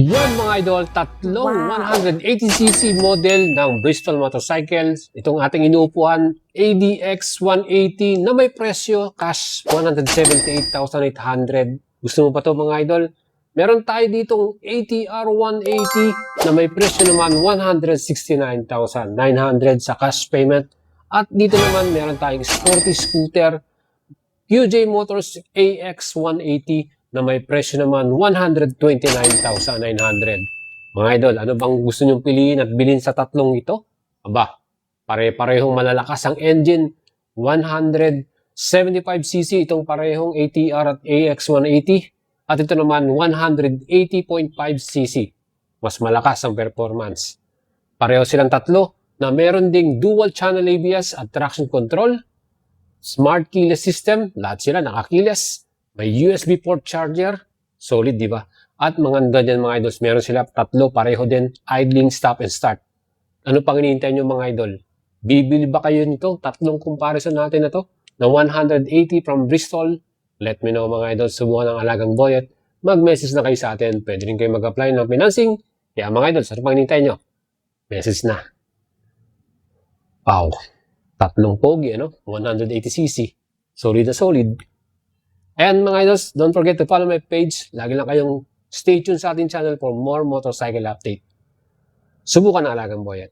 Yan mga idol, tatlong 180cc model ng Bristol Motorcycles. Itong ating inuupuan, ADX 180 na may presyo cash 178,800. Gusto mo pa to mga idol? Meron tayo ditong ATR 180 na may presyo naman 169,900 sa cash payment. At dito naman meron tayong sporty scooter QJ Motors AX 180 na may presyo naman 129,900. Mga idol, ano bang gusto nyong piliin at bilhin sa tatlong ito? Aba, pare-parehong malalakas ang engine. 175cc itong parehong ATR at AX 180 at ito naman 180.5cc. Mas malakas ang performance. Pareho silang tatlo na meron ding dual channel ABS at traction control, smart keyless system, lahat sila nakakeyless. May USB port charger, solid di ba? At mga ganyan mga idols, meron sila tatlo pareho din, idling, stop and start. Ano pang hinihintay nyo mga idol? Bibili ba kayo nito? Tatlong comparison natin na to na 180 from Bristol. Let me know mga idol, subukan ng Alagang Boyet. Mag-message na kayo sa atin. Pwede rin kayo mag-apply ng financing. Kaya mga idol, ano pang hinihintay nyo? Message na. Wow, tatlong pogi, ano? 180cc. Solid na solid. And mga idols, don't forget to follow my page. Lagi lang kayong stay tuned sa ating channel for more motorcycle update. Subukan ang Alagang Boyet.